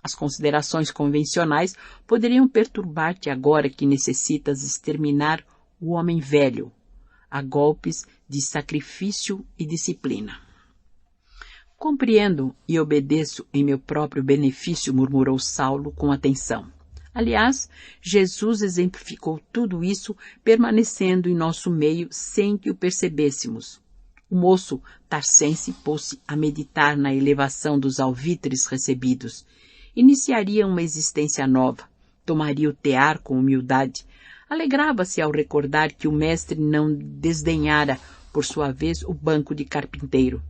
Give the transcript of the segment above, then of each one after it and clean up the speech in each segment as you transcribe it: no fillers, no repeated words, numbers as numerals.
As considerações convencionais poderiam perturbar-te agora que necessitas exterminar o homem velho, a golpes de sacrifício e disciplina. Compreendo e obedeço em meu próprio benefício, murmurou Saulo com atenção. Aliás, Jesus exemplificou tudo isso permanecendo em nosso meio sem que o percebêssemos. O moço tarsense pôs-se a meditar na elevação dos alvitres recebidos. Iniciaria uma existência nova, tomaria o tear com humildade, alegrava-se ao recordar que o mestre não desdenhara, por sua vez, o banco de carpinteiro.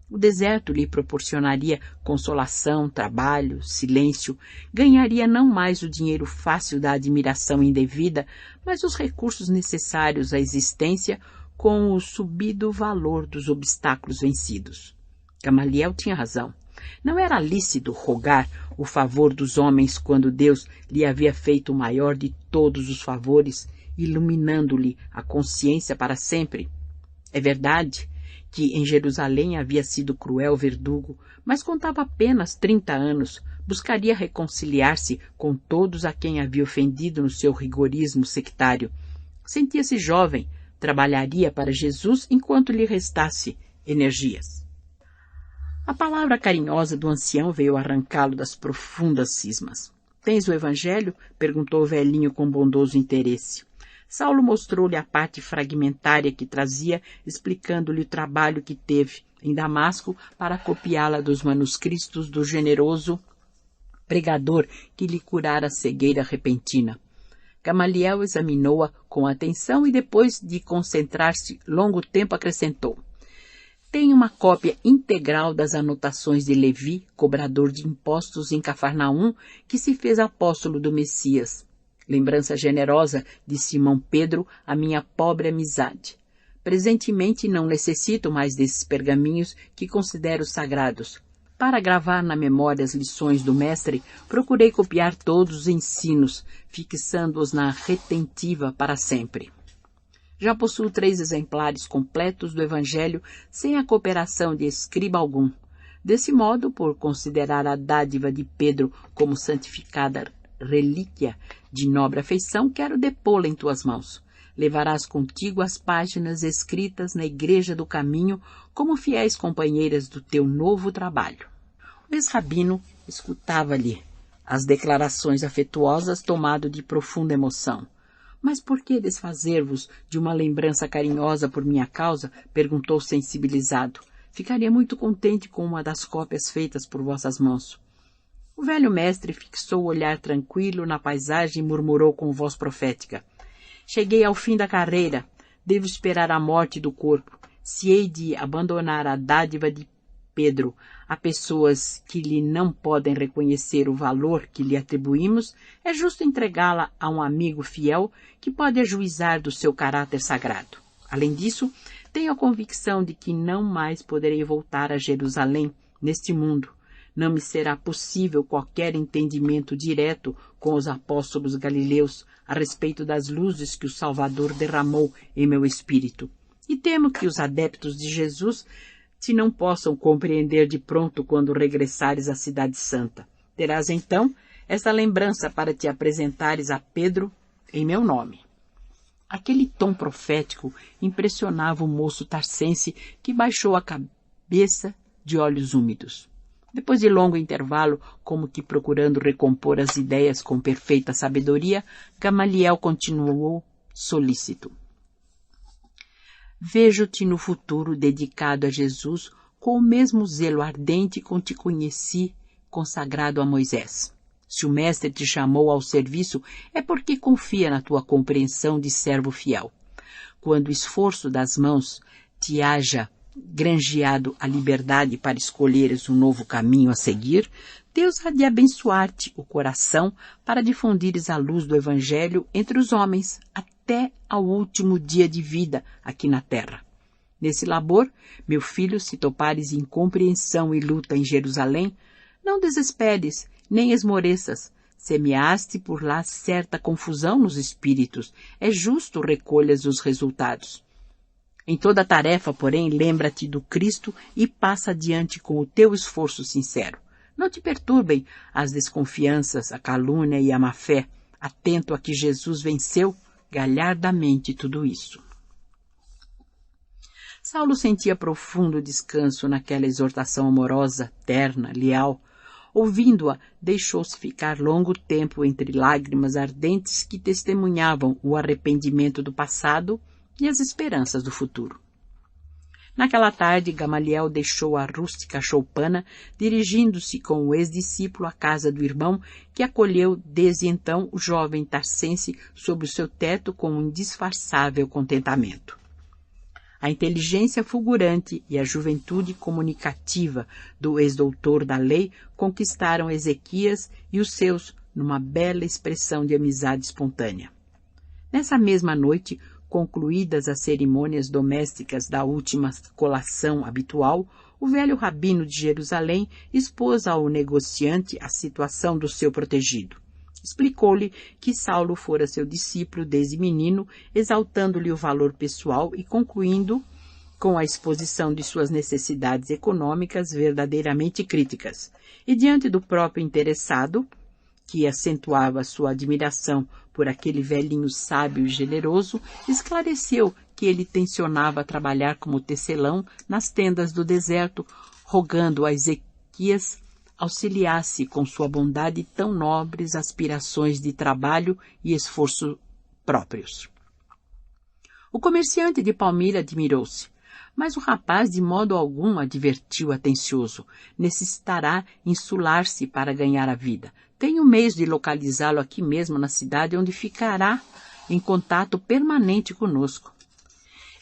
O deserto lhe proporcionaria consolação, trabalho, silêncio, ganharia não mais o dinheiro fácil da admiração indevida, mas os recursos necessários à existência com o subido valor dos obstáculos vencidos. Gamaliel tinha razão. Não era lícito rogar o favor dos homens quando Deus lhe havia feito o maior de todos os favores, iluminando-lhe a consciência para sempre. É verdade que em Jerusalém havia sido cruel verdugo, mas contava apenas 30 anos, buscaria reconciliar-se com todos a quem havia ofendido no seu rigorismo sectário. Sentia-se jovem, trabalharia para Jesus enquanto lhe restasse energias. A palavra carinhosa do ancião veio arrancá-lo das profundas cismas. Tens o evangelho? Perguntou o velhinho com bondoso interesse. Saulo mostrou-lhe a parte fragmentária que trazia, explicando-lhe o trabalho que teve em Damasco para copiá-la dos manuscritos do generoso pregador que lhe curara a cegueira repentina. Gamaliel examinou-a com atenção e depois de concentrar-se longo tempo acrescentou: Tem uma cópia integral das anotações de Levi, cobrador de impostos em Cafarnaum, que se fez apóstolo do Messias. Lembrança generosa de Simão Pedro, a minha pobre amizade. Presentemente não necessito mais desses pergaminhos que considero sagrados. Para gravar na memória as lições do mestre, procurei copiar todos os ensinos, fixando-os na retentiva para sempre. Já possuo 3 exemplares completos do Evangelho sem a cooperação de escriba algum. Desse modo, por considerar a dádiva de Pedro como santificada relíquia de nobre afeição, quero depô-la em tuas mãos. Levarás contigo as páginas escritas na Igreja do Caminho como fiéis companheiras do teu novo trabalho. O ex-rabino escutava-lhe as declarações afetuosas, tomado de profunda emoção. Mas por que desfazer-vos de uma lembrança carinhosa por minha causa? Perguntou sensibilizado. Ficaria muito contente com uma das cópias feitas por vossas mãos. O velho mestre fixou o olhar tranquilo na paisagem e murmurou com voz profética. Cheguei ao fim da carreira. Devo esperar a morte do corpo. Se hei de abandonar a dádiva de Pedro a pessoas que lhe não podem reconhecer o valor que lhe atribuímos, é justo entregá-la a um amigo fiel que pode ajuizar do seu caráter sagrado. Além disso, tenho a convicção de que não mais poderei voltar a Jerusalém neste mundo. Não me será possível qualquer entendimento direto com os apóstolos galileus a respeito das luzes que o Salvador derramou em meu espírito. E temo que os adeptos de Jesus se não possam compreender de pronto quando regressares à Cidade Santa. Terás então esta lembrança para te apresentares a Pedro em meu nome. Aquele tom profético impressionava o moço tarsense, que baixou a cabeça de olhos úmidos. Depois de longo intervalo, como que procurando recompor as ideias com perfeita sabedoria, Gamaliel continuou solícito. Vejo-te no futuro dedicado a Jesus com o mesmo zelo ardente com que te conheci consagrado a Moisés. Se o mestre te chamou ao serviço, é porque confia na tua compreensão de servo fiel. Quando o esforço das mãos te haja granjeado a liberdade para escolheres um novo caminho a seguir, Deus há de abençoar-te o coração para difundires a luz do Evangelho entre os homens até ao último dia de vida aqui na terra. Nesse labor, meu filho, se topares incompreensão e luta em Jerusalém, não desesperes, nem esmoreças. Semeaste por lá certa confusão nos espíritos. É justo recolhas os resultados. Em toda tarefa, porém, lembra-te do Cristo e passa adiante com o teu esforço sincero. Não te perturbem as desconfianças, a calúnia e a má-fé, atento a que Jesus venceu galhardamente tudo isso. Saulo sentia profundo descanso naquela exortação amorosa, terna, leal. Ouvindo-a, deixou-se ficar longo tempo entre lágrimas ardentes que testemunhavam o arrependimento do passado e as esperanças do futuro. Naquela tarde, Gamaliel deixou a rústica choupana, dirigindo-se com o ex-discípulo à casa do irmão, que acolheu desde então o jovem tarsense sob o seu teto com um indisfarçável contentamento. A inteligência fulgurante e a juventude comunicativa do ex-doutor da lei conquistaram Ezequias e os seus numa bela expressão de amizade espontânea. Nessa mesma noite, concluídas as cerimônias domésticas da última colação habitual, o velho rabino de Jerusalém expôs ao negociante a situação do seu protegido. Explicou-lhe que Saulo fora seu discípulo desde menino, exaltando-lhe o valor pessoal e concluindo com a exposição de suas necessidades econômicas verdadeiramente críticas. E diante do próprio interessado, que acentuava sua admiração por aquele velhinho sábio e generoso, esclareceu que ele tencionava trabalhar como tecelão nas tendas do deserto, rogando a Ezequias auxiliasse com sua bondade tão nobres aspirações de trabalho e esforço próprios. O comerciante de Palmira admirou-se, mas o rapaz de modo algum advertiu atencioso. Necessitará insular-se para ganhar a vida. Tenho meios de localizá-lo aqui mesmo na cidade, onde ficará em contato permanente conosco.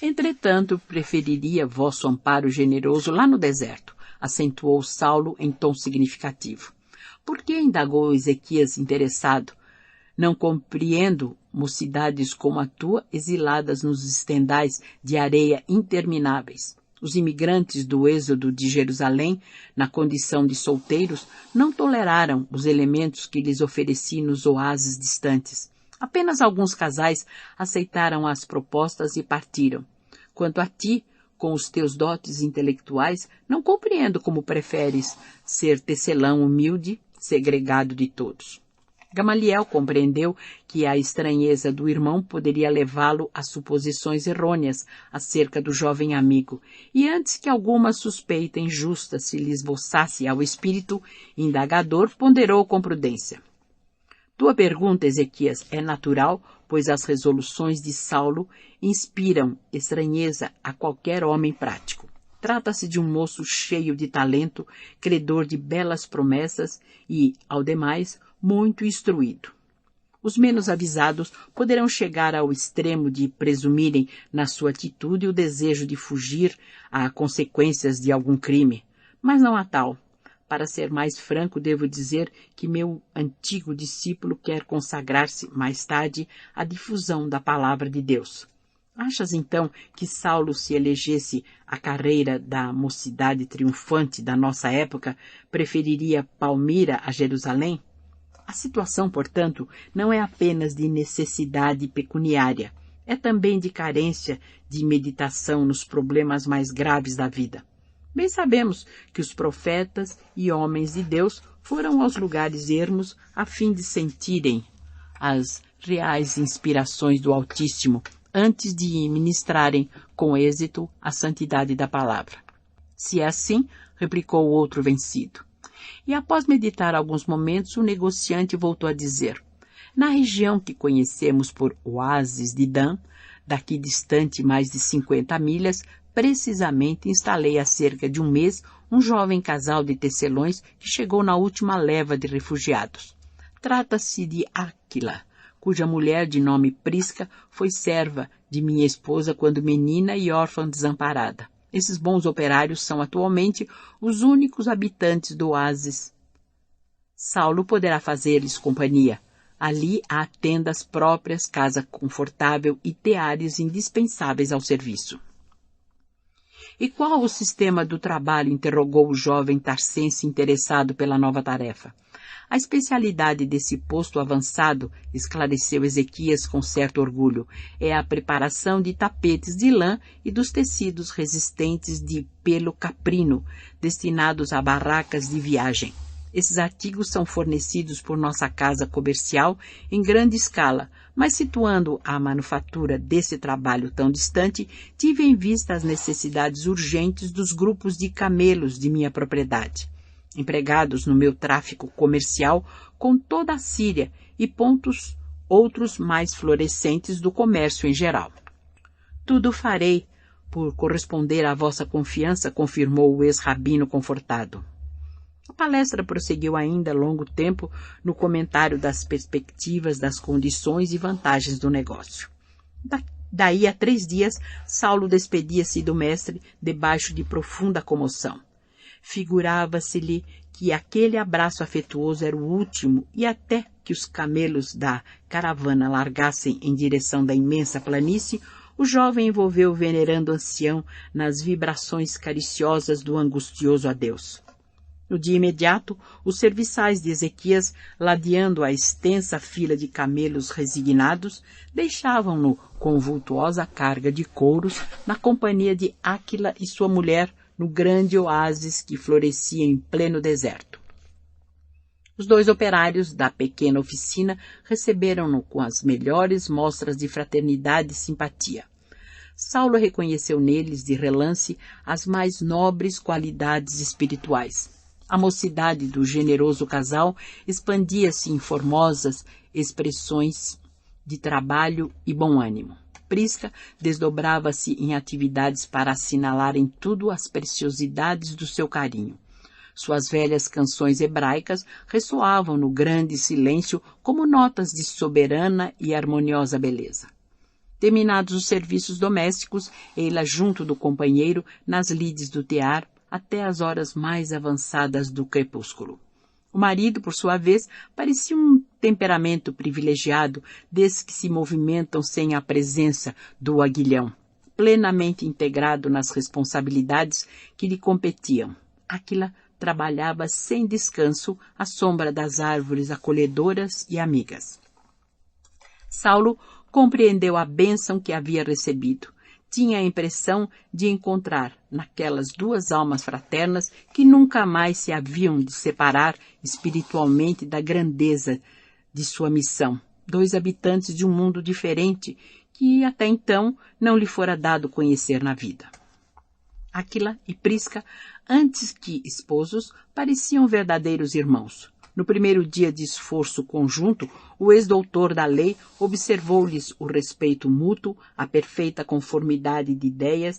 Entretanto, preferiria vosso amparo generoso lá no deserto, acentuou Saulo em tom significativo. Por que, indagou Ezequias interessado? Não compreendo mocidades como a tua exiladas nos estendais de areia intermináveis. Os imigrantes do êxodo de Jerusalém, na condição de solteiros, não toleraram os elementos que lhes ofereci nos oásis distantes. Apenas alguns casais aceitaram as propostas e partiram. Quanto a ti, com os teus dotes intelectuais, não compreendo como preferes ser tecelão humilde, segregado de todos. Gamaliel compreendeu que a estranheza do irmão poderia levá-lo a suposições errôneas acerca do jovem amigo, e antes que alguma suspeita injusta se lhe esboçasse ao espírito indagador, ponderou com prudência. Tua pergunta, Ezequias, é natural, pois as resoluções de Saulo inspiram estranheza a qualquer homem prático. Trata-se de um moço cheio de talento, credor de belas promessas e, ao demais, muito instruído. Os menos avisados poderão chegar ao extremo de presumirem na sua atitude o desejo de fugir a consequências de algum crime, mas não há tal. Para ser mais franco, devo dizer que meu antigo discípulo quer consagrar-se mais tarde à difusão da palavra de Deus. Achas, então, que Saulo, se elegesse a carreira da mocidade triunfante da nossa época, preferiria Palmira a Jerusalém? A situação, portanto, não é apenas de necessidade pecuniária, é também de carência de meditação nos problemas mais graves da vida. Bem sabemos que os profetas e homens de Deus foram aos lugares ermos a fim de sentirem as reais inspirações do Altíssimo antes de ministrarem com êxito a santidade da palavra. Se é assim, replicou o outro vencido. E após meditar alguns momentos, o negociante voltou a dizer: na região que conhecemos por oásis de Dan, daqui distante mais de 50 milhas, precisamente instalei há cerca de um mês um jovem casal de tecelões que chegou na última leva de refugiados. Trata-se de Áquila, cuja mulher de nome Prisca foi serva de minha esposa quando menina e órfã desamparada. Esses bons operários são atualmente os únicos habitantes do oásis. Saulo poderá fazer-lhes companhia. Ali há tendas próprias, casa confortável e teares indispensáveis ao serviço. E qual o sistema do trabalho? Interrogou o jovem tarsense interessado pela nova tarefa. A especialidade desse posto avançado, esclareceu Ezequias com certo orgulho, é a preparação de tapetes de lã e dos tecidos resistentes de pelo caprino, destinados a barracas de viagem. Esses artigos são fornecidos por nossa casa comercial em grande escala, mas situando a manufatura desse trabalho tão distante, tive em vista as necessidades urgentes dos grupos de camelos de minha propriedade, empregados no meu tráfico comercial com toda a Síria e pontos outros mais florescentes do comércio em geral. Tudo farei por corresponder à vossa confiança, confirmou o ex-rabino confortado. A palestra prosseguiu ainda longo tempo no comentário das perspectivas, das condições e vantagens do negócio. Daí a 3 dias, Saulo despedia-se do mestre debaixo de profunda comoção. Figurava-se-lhe que aquele abraço afetuoso era o último e até que os camelos da caravana largassem em direção da imensa planície, o jovem envolveu o venerando ancião nas vibrações cariciosas do angustioso adeus. No dia imediato, os serviçais de Ezequias, ladeando a extensa fila de camelos resignados, deixavam-no com vultuosa carga de couros na companhia de Áquila e sua mulher no grande oásis que florescia em pleno deserto. Os 2 operários da pequena oficina receberam-no com as melhores mostras de fraternidade e simpatia. Saulo reconheceu neles de relance as mais nobres qualidades espirituais. A mocidade do generoso casal expandia-se em formosas expressões de trabalho e bom ânimo. Prisca desdobrava-se em atividades para assinalar em tudo as preciosidades do seu carinho. Suas velhas canções hebraicas ressoavam no grande silêncio como notas de soberana e harmoniosa beleza. Terminados os serviços domésticos, ela junto do companheiro nas lides do tear, até as horas mais avançadas do crepúsculo. O marido, por sua vez, parecia um temperamento privilegiado, desses que se movimentam sem a presença do aguilhão, plenamente integrado nas responsabilidades que lhe competiam. Áquila trabalhava sem descanso à sombra das árvores acolhedoras e amigas. Saulo compreendeu a bênção que havia recebido. Tinha a impressão de encontrar naquelas 2 almas fraternas que nunca mais se haviam de separar espiritualmente da grandeza de sua missão, 2 habitantes de um mundo diferente que até então não lhe fora dado conhecer na vida. Áquila e Prisca, antes que esposos, pareciam verdadeiros irmãos. No primeiro dia de esforço conjunto, o ex-doutor da lei observou-lhes o respeito mútuo, a perfeita conformidade de ideias